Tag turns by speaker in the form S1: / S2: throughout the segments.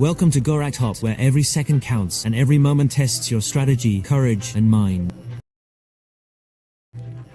S1: Welcome to GORACT HOPT, where every second counts and every moment tests your strategy, courage, and mind.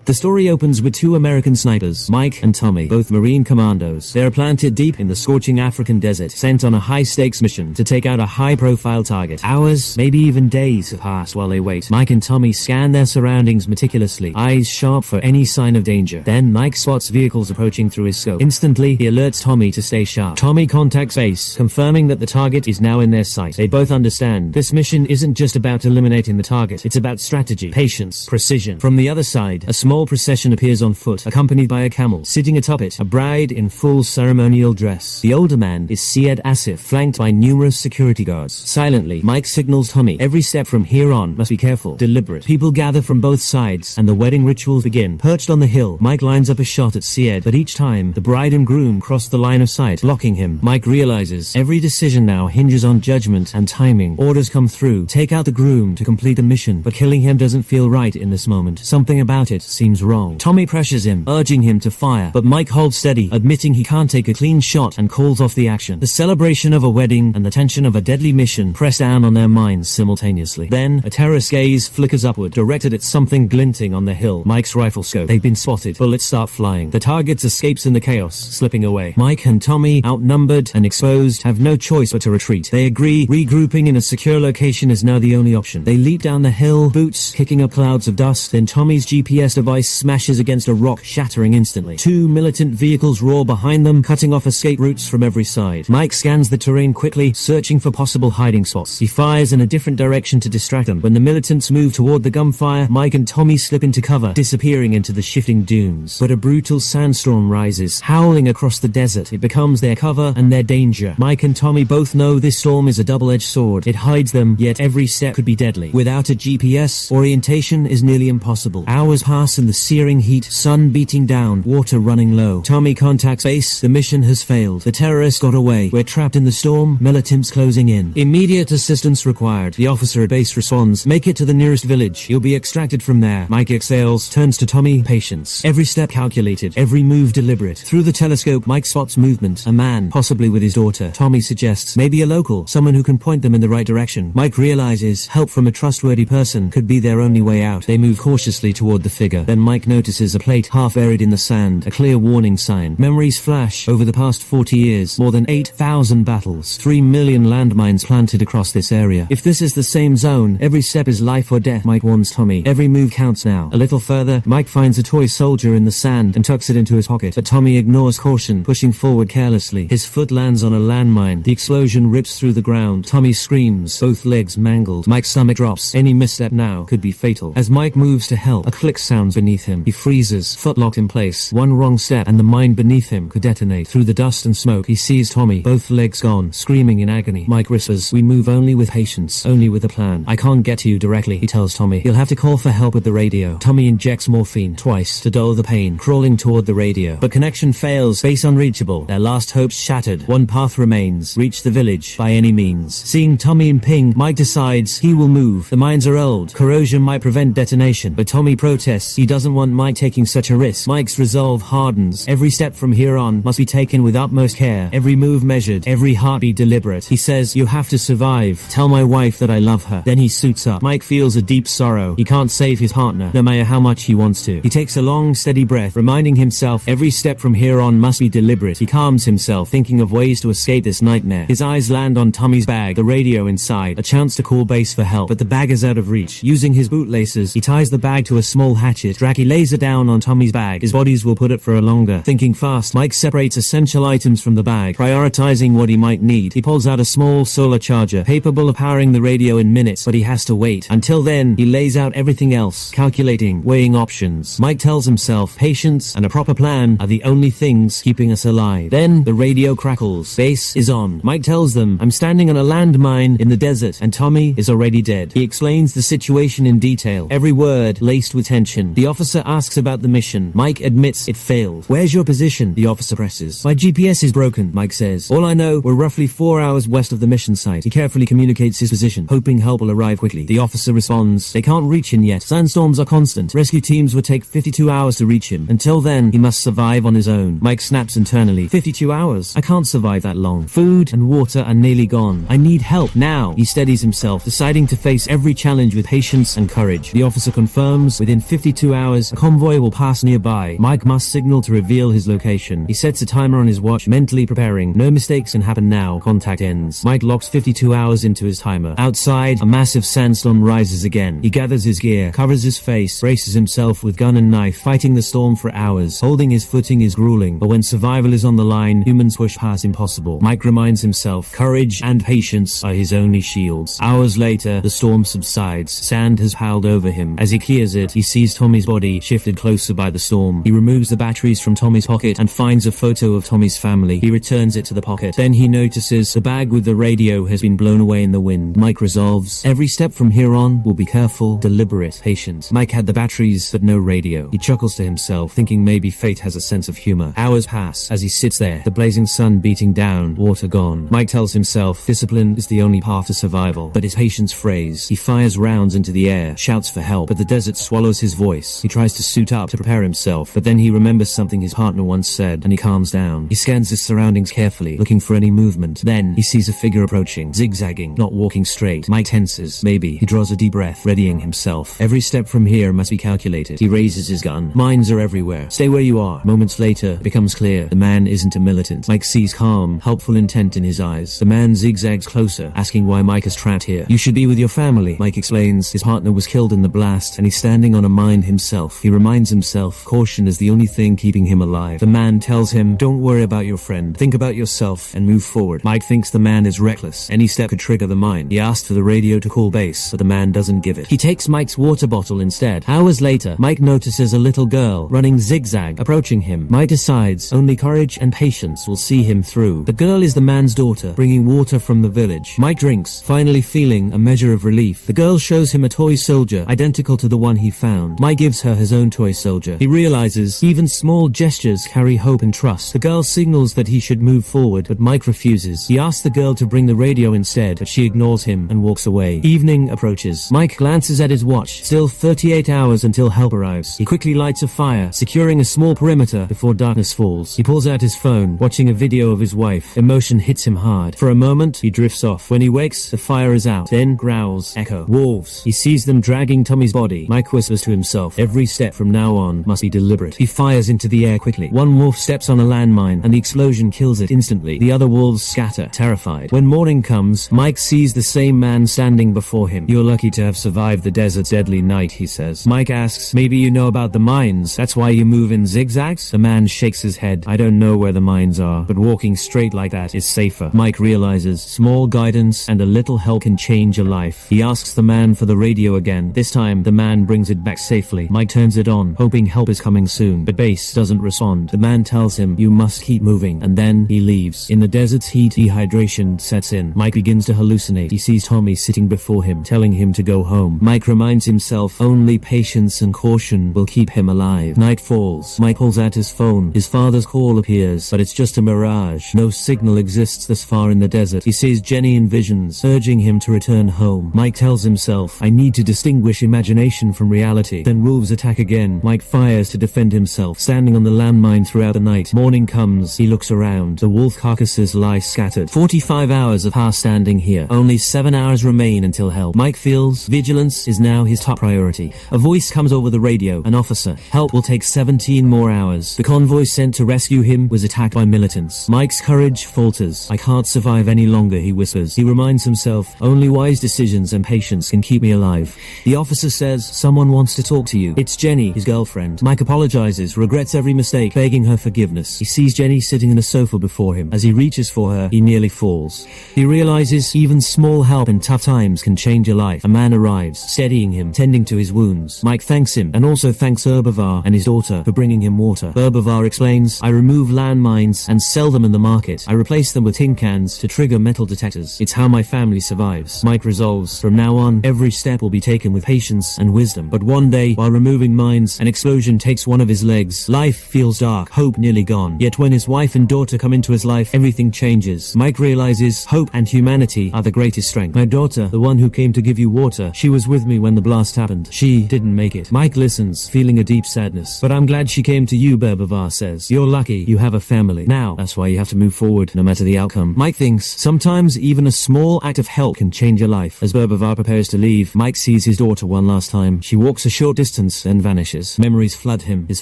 S1: The story opens with two American snipers, Mike and Tommy, both Marine commandos. They are planted deep in the scorching African desert, sent on a high-stakes mission to take out a high-profile target. Hours, maybe even days have passed while they wait. Mike and Tommy scan their surroundings meticulously, eyes sharp for any sign of danger. Then Mike spots vehicles approaching through his scope. Instantly, he alerts Tommy to stay sharp. Tommy contacts base, confirming that the target is now in their sight. They both understand this mission isn't just about eliminating the target, it's about strategy, patience, precision. From the other side, a small procession appears on foot, accompanied by a camel. Sitting atop it, a bride in full ceremonial dress. The older man is Syed Asif, flanked by numerous security guards. Silently, Mike signals Tommy. Every step from here on must be careful, deliberate. People gather from both sides, and the wedding rituals begin. Perched on the hill, Mike lines up a shot at Syed, but each time, the bride and groom cross the line of sight, blocking him. Mike realizes every decision now hinges on judgment and timing. Orders come through. Take out the groom to complete the mission, but killing him doesn't feel right in this moment. Something about it seems wrong. Tommy pressures him, urging him to fire, but Mike holds steady, admitting he can't take a clean shot, and calls off the action. The celebration of a wedding and the tension of a deadly mission press down on their minds simultaneously. Then, a terrorist gaze flickers upward, directed at something glinting on the hill. Mike's rifle scope. They've been spotted. Bullets start flying. The target escapes in the chaos, slipping away. Mike and Tommy, outnumbered and exposed, have no choice but to retreat. They agree regrouping in a secure location is now the only option. They leap down the hill, boots kicking up clouds of dust. Then Tommy's GPS device smashes against a rock, shattering instantly. Two militant vehicles roar behind them, cutting off escape routes from every side. Mike scans the terrain quickly, searching for possible hiding spots. He fires in a different direction to distract them. When the militants move toward the gunfire, Mike and Tommy slip into cover, disappearing into the shifting dunes. But a brutal sandstorm rises, howling across the desert. It becomes their cover and their danger. Mike and Tommy both know this storm is a double-edged sword. It hides them, yet every step could be deadly. Without a GPS, orientation is nearly impossible. Hours pass in the searing heat, sun beating down, water running low. Tommy contacts base. The mission has failed. The terrorists got away. We're trapped in the storm. Militants closing in. Immediate assistance required. The officer at base responds, make it to the nearest village. You'll be extracted from there. Mike exhales, turns to Tommy, patience. Every step calculated, every move deliberate. Through the telescope, Mike spots movement. A man, possibly with his daughter. Tommy suggests, maybe a local, someone who can point them in the right direction. Mike realizes help from a trustworthy person could be their only way out. They move cautiously toward the figure. Then Mike notices a plate half buried in the sand, a clear warning sign. Memories flash. Over the past 40 years, more than 8,000 battles, 3 million landmines planted across this area. If this is the same zone, every step is life or death, Mike warns Tommy. Every move counts now. A little further, Mike finds a toy soldier in the sand and tucks it into his pocket, but Tommy ignores caution, pushing forward carelessly. His foot lands on a landmine. The explosion rips through the ground. Tommy screams, both legs mangled. Mike's stomach drops. Any misstep now could be fatal. As Mike moves to help, a click sounds beneath him. He freezes, foot locked in place. One wrong step and the mine beneath him could detonate. Through the dust and smoke, he sees Tommy, both legs gone, screaming in agony. Mike whispers, we move only with patience, only with a plan. I can't get to you directly, he tells Tommy. You'll have to call for help with the radio. Tommy injects morphine twice to dull the pain, crawling toward the radio. But connection fails, base unreachable. Their last hopes shattered. One path remains, reach the village by any means. Seeing Tommy in ping, Mike decides he will move. The mines are old. Corrosion might prevent detonation, but Tommy protests. He doesn't want Mike taking such a risk. Mike's resolve hardens. Every step from here on must be taken with utmost care. Every move measured. Every heartbeat deliberate. He says, you have to survive. Tell my wife that I love her. Then he suits up. Mike feels a deep sorrow. He can't save his partner, no matter how much he wants to. He takes a long, steady breath, reminding himself every step from here on must be deliberate. He calms himself, thinking of ways to escape this nightmare. His eyes land on Tommy's bag, the radio inside, a chance to call base for help, but the bag is out of reach. Using his bootlaces, he ties the bag to a small hatchet. He lays it down on Tommy's bag. His bodies will put it for a longer. Thinking fast, Mike separates essential items from the bag, prioritizing what he might need. He pulls out a small solar charger, capable of powering the radio in minutes, but he has to wait. Until then, he lays out everything else, calculating, weighing options. Mike tells himself, patience and a proper plan are the only things keeping us alive. Then, the radio crackles. Base is on. Mike tells them, I'm standing on a landmine in the desert, and Tommy is already dead. He explains the situation in detail, every word laced with tension. The The officer asks about the mission. Mike admits it failed. Where's your position? The officer presses. My GPS is broken, Mike says. All I know, we're roughly 4 hours west of the mission site. He carefully communicates his position, hoping help will arrive quickly. The officer responds, they can't reach him yet. Sandstorms are constant. Rescue teams would take 52 hours to reach him. Until then, he must survive on his own. Mike snaps internally. 52 hours? I can't survive that long. Food and water are nearly gone. I need help now. He steadies himself, deciding to face every challenge with patience and courage. The officer confirms within 52 hours, a convoy will pass nearby. Mike must signal to reveal his location. He sets a timer on his watch, mentally preparing. No mistakes can happen now. Contact ends. Mike locks 52 hours into his timer. Outside, a massive sandstorm rises again. He gathers his gear, covers his face, braces himself with gun and knife, fighting the storm for hours. Holding his footing is grueling, but when survival is on the line, humans push past impossible. Mike reminds himself, courage and patience are his only shields. Hours later, the storm subsides. Sand has piled over him. As he clears it, he sees Tommy's body shifted closer by the storm. He removes the batteries from Tommy's pocket and finds a photo of Tommy's family. He returns it to the pocket. Then he notices the bag with the radio has been blown away in the wind. Mike resolves, every step from here on will be careful, deliberate, patient. Mike had the batteries, but no radio. He chuckles to himself, thinking maybe fate has a sense of humor. Hours pass as he sits there, the blazing sun beating down, water gone. Mike tells himself discipline is the only path to survival, but his patience frays. He fires rounds into the air, shouts for help, but the desert swallows his voice. He tries to suit up to prepare himself, but then he remembers something his partner once said, and he calms down. He scans his surroundings carefully, looking for any movement. Then he sees a figure approaching, zigzagging, not walking straight. Mike tenses. Maybe. He draws a deep breath, readying himself. Every step from here must be calculated. He raises his gun. Mines are everywhere. Stay where you are. Moments later, it becomes clear the man isn't a militant. Mike sees calm, helpful intent in his eyes. The man zigzags closer, asking why Mike is trapped here. You should be with your family. Mike explains his partner was killed in the blast, and he's standing on a mine himself. He reminds himself caution is the only thing keeping him alive. The man tells him, don't worry about your friend. Think about yourself and move forward. Mike thinks the man is reckless. Any step could trigger the mine. He asks for the radio to call base, but the man doesn't give it. He takes Mike's water bottle instead. Hours later, Mike notices a little girl running zigzag, approaching him. Mike decides only courage and patience will see him through. The girl is the man's daughter, bringing water from the village. Mike drinks, finally feeling a measure of relief. The girl shows him a toy soldier, identical to the one he found. Mike gives her his own toy soldier. He realizes even small gestures carry hope and trust. The girl signals that he should move forward, but Mike refuses. He asks the girl to bring the radio instead, but she ignores him and walks away. Evening approaches. Mike glances at his watch. Still 38 hours until help arrives. He quickly lights a fire, securing a small perimeter before darkness falls. He pulls out his phone, watching a video of his wife. Emotion hits him hard. For a moment, he drifts off. When he wakes, the fire is out. Then growls, echo, wolves. He sees them dragging Tommy's body. Mike whispers to himself, every step from now on must be deliberate. He fires into the air quickly. One wolf steps on a landmine, and the explosion kills it instantly. The other wolves scatter, terrified. When morning comes, Mike sees the same man standing before him. You're lucky to have survived the desert's deadly night, he says. Mike asks, maybe you know about the mines. That's why you move in zigzags? The man shakes his head. I don't know where the mines are, but walking straight like that is safer. Mike realizes small guidance and a little help can change a life. He asks the man for the radio again. This time, the man brings it back safely. Mike turns it on, hoping help is coming soon, but base doesn't respond. The man tells him, you must keep moving, and then he leaves. In the desert's heat, dehydration sets in. Mike begins to hallucinate. He sees Tommy sitting before him, telling him to go home. Mike reminds himself only patience and caution will keep him alive. Night falls. Mike pulls out his phone. His father's call appears, but it's just a mirage. No signal exists this far in the desert. He sees Jenny in visions, urging him to return home. Mike tells himself, I need to distinguish imagination from reality. Then wolves attack again. Mike fires to defend himself, standing on the landmine throughout the night. Morning comes. He looks around. The wolf carcasses lie scattered. 45 hours have passed standing here. Only 7 hours remain until help. Mike feels vigilance is now his top priority. A voice comes over the radio. An officer. Help will take 17 more hours. The convoy sent to rescue him was attacked by militants. Mike's courage falters. I can't survive any longer, he whispers. He reminds himself, only wise decisions and patience can keep me alive. The officer says, someone wants to talk to you. It's Jenny, his girlfriend. Mike apologizes, regrets every mistake, begging her forgiveness. He sees Jenny sitting in a sofa before him. As he reaches for her, he nearly falls. He realizes even small help in tough times can change a life. A man arrives, steadying him, tending to his wounds. Mike thanks him, and also thanks Herbivar and his daughter for bringing him water. Herbivar explains, I remove landmines and sell them in the market. I replace them with tin cans to trigger metal detectors. It's how my family survives. Mike resolves, from now on, every step will be taken with patience and wisdom. But one day, while removing mines, an explosion takes one of his legs. Life feels dark, hope nearly gone. Yet when his wife and daughter come into his life, everything changes. Mike realizes hope and humanity are the greatest strength. My daughter, the one who came to give you water, she was with me when the blast happened. She didn't make it. Mike listens, feeling a deep sadness. But I'm glad she came to you, Berbavar says. You're lucky, you have a family. Now, that's why you have to move forward, no matter the outcome. Mike thinks, sometimes even a small act of help can change your life. As Berbavar prepares to leave, Mike sees his daughter one last time. She walks a short distance, then vanishes. Memories flood him. His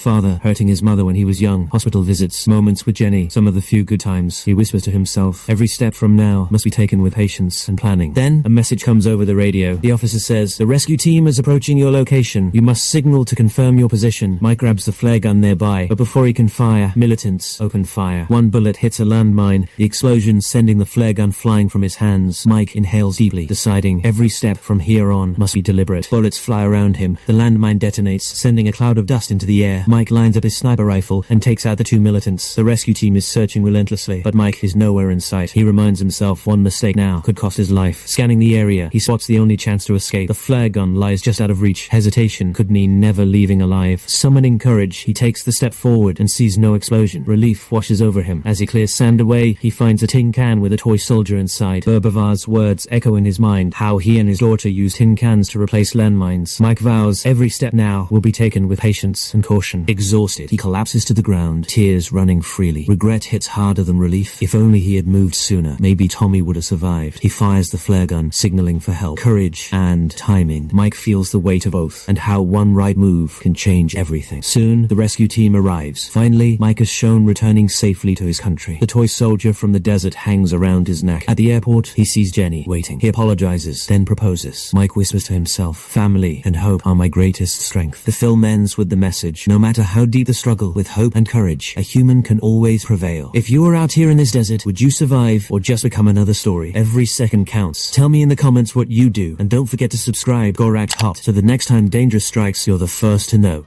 S1: father, hurting his mother when he was young, hospital visits, moments with Jenny, some of the few good times. He whispers to himself, every step from now must be taken with patience and planning. Then, a message comes over the radio. The officer says, the rescue team is approaching your location. You must signal to confirm your position. Mike grabs the flare gun nearby, but before he can fire, militants open fire. One bullet hits a landmine, the explosion sending the flare gun flying from his hands. Mike inhales deeply, deciding every step from here on must be deliberate. Bullets fly around him. The landmine detonates, sending a cloud of dust into the air. Mike lines up his sniper rifle and takes out the two militants. The rescue team is searching relentlessly, but Mike is nowhere in sight. He reminds himself one mistake now could cost his life. Scanning the area, he spots the only chance to escape. The flare gun lies just out of reach. Hesitation could mean never leaving alive. Summoning courage, he takes the step forward and sees no explosion. Relief washes over him. As he clears sand away, he finds a tin can with a toy soldier inside. Berbavar's words echo in his mind, how he and his daughter used tin cans to replace landmines. Mike vows every step now will be taken with patience and caution. Exhausted, he collapses to the ground, tears running freely. Regret hits harder than relief. If only he had moved sooner, maybe Tommy would have survived. He fires the flare gun, signaling for help. Courage and timing. Mike feels the weight of both, and how one right move can change everything. Soon, the rescue team arrives. Finally, Mike is shown returning safely to his country. The toy soldier from the desert hangs around his neck. At the airport, he sees Jenny waiting. He apologizes, then proposes. Mike whispers to himself, family and hope are my greatest strength. The film ends with the message, no matter how deep the struggle, with hope and courage, a human can always prevail. If you were out here in this desert, would you survive or just become another story? Every second counts. Tell me in the comments what you do, and don't forget to subscribe GORACT HOPT so the next time danger strikes, you're the first to know.